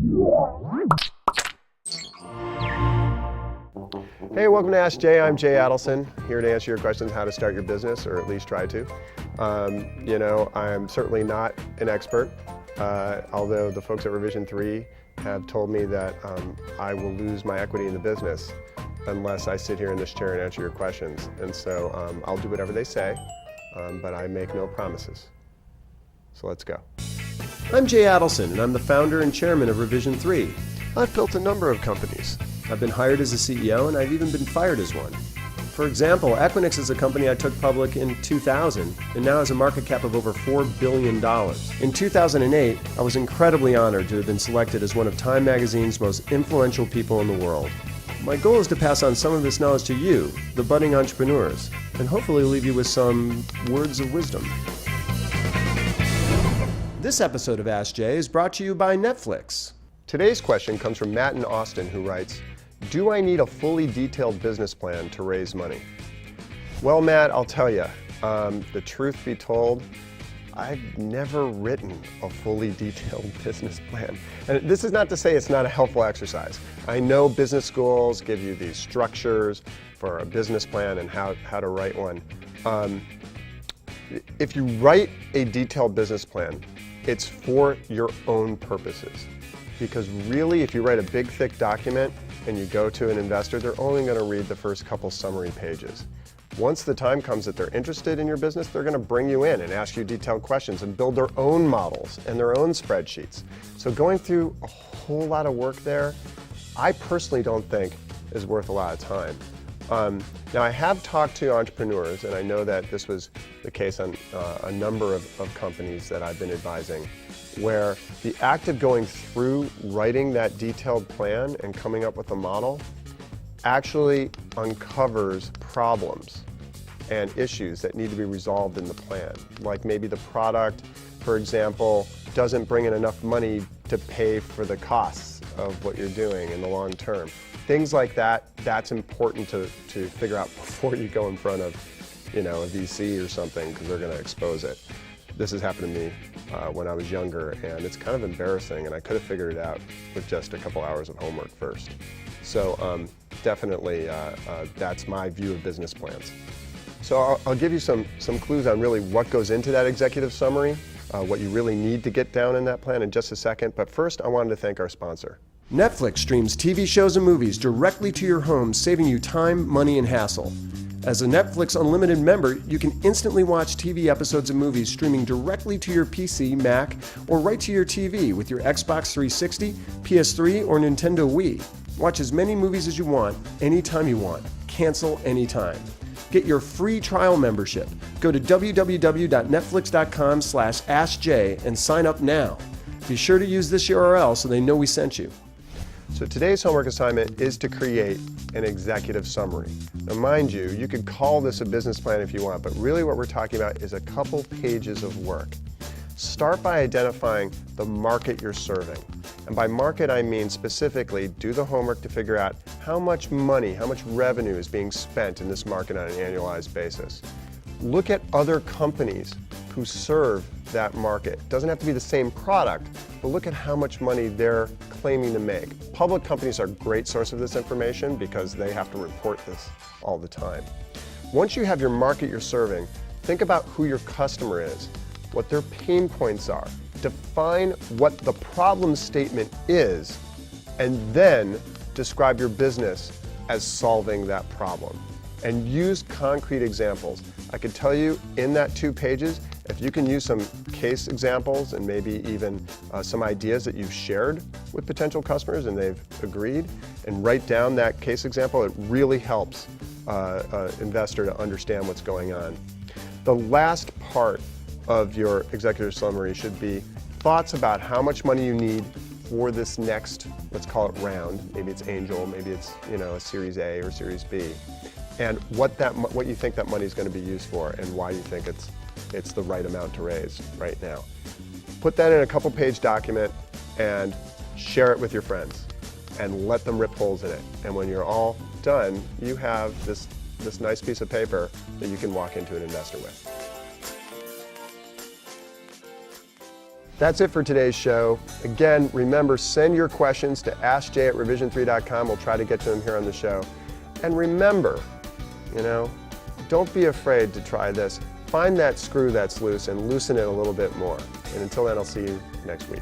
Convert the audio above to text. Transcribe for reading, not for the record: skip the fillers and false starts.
Hey, welcome to AskJay. I'm Jay Adelson, here to answer your questions how to start your business, or at least try to. I'm certainly not an expert, although the folks at Revision 3 have told me that I will lose my equity in the business unless I sit here in this chair and answer your questions. And so I'll do whatever they say, but I make no promises. So let's go. I'm Jay Adelson, and I'm the founder and chairman of Revision 3. I've built a number of companies. I've been hired as a CEO, and I've even been fired as one. For example, Equinix is a company I took public in 2000 and now has a market cap of over $4 billion. In 2008, I was incredibly honored to have been selected as one of Time Magazine's most influential people in the world. My goal is to pass on some of this knowledge to you, the budding entrepreneurs, and hopefully leave you with some words of wisdom. This episode of Ask Jay is brought to you by Netflix. Today's question comes from Matt in Austin, who writes, "Do I need a fully detailed business plan to raise money?" Well, Matt, I'll tell you, the truth be told, I've never written a fully detailed business plan. And this is not to say it's not a helpful exercise. I know business schools give you these structures for a business plan and how to write one. If you write a detailed business plan, it's for your own purposes. Because really, if you write a big, thick document and you go to an investor, they're only going to read the first couple summary pages. Once the time comes that they're interested in your business, they're going to bring you in and ask you detailed questions and build their own models and their own spreadsheets. So going through a whole lot of work there, I personally don't think is worth a lot of time. Now, I have talked to entrepreneurs, and I know that this was the case on a number of companies that I've been advising, where the act of going through writing that detailed plan and coming up with a model actually uncovers problems and issues that need to be resolved in the plan. Like maybe the product, for example, doesn't bring in enough money to pay for the costs of what you're doing in the long term. Things like that, that's important to figure out before you go in front of, a VC or something, because they're going to expose it. This has happened to me when I was younger, and it's kind of embarrassing, and I could have figured it out with just a couple hours of homework first. So definitely, that's my view of business plans. So I'll give you some clues on really what goes into that executive summary, what you really need to get down in that plan in just a second. But first, I wanted to thank our sponsor. Netflix streams TV shows and movies directly to your home, saving you time, money, and hassle. As a Netflix Unlimited member, you can instantly watch TV episodes and movies streaming directly to your PC, Mac, or right to your TV with your Xbox 360, PS3, or Nintendo Wii. Watch as many movies as you want, anytime you want. Cancel anytime. Get your free trial membership. Go to www.netflix.com/AskJay and sign up now. Be sure to use this URL so they know we sent you. So today's homework assignment is to create an executive summary. Now mind you, you could call this a business plan if you want, but really what we're talking about is a couple pages of work. Start by identifying the market you're serving. And by market, I mean specifically do the homework to figure out how much money, how much revenue is being spent in this market on an annualized basis. Look at other companies who serve that market. It doesn't have to be the same product, but look at how much money they're claiming to make. Public companies are a great source of this information because they have to report this all the time. Once you have your market you're serving, think about who your customer is, what their pain points are. Define what the problem statement is, and then describe your business as solving that problem. And use concrete examples. I could tell you in that 2 pages, if you can use some case examples and maybe even some ideas that you've shared with potential customers and they've agreed, and write down that case example, it really helps an investor to understand what's going on. The last part of your executive summary should be thoughts about how much money you need for this next, let's call it round. Maybe it's angel, maybe it's a Series A or Series B, and what you think that money is going to be used for and why you think it's the right amount to raise right now. Put that in a couple-page document and share it with your friends and let them rip holes in it. And when you're all done, you have this nice piece of paper that you can walk into an investor with. That's it for today's show. Again, remember, send your questions to AskJay@revision3.com. We'll try to get to them here on the show. And remember, don't be afraid to try this. Find that screw that's loose and loosen it a little bit more. And until then, I'll see you next week.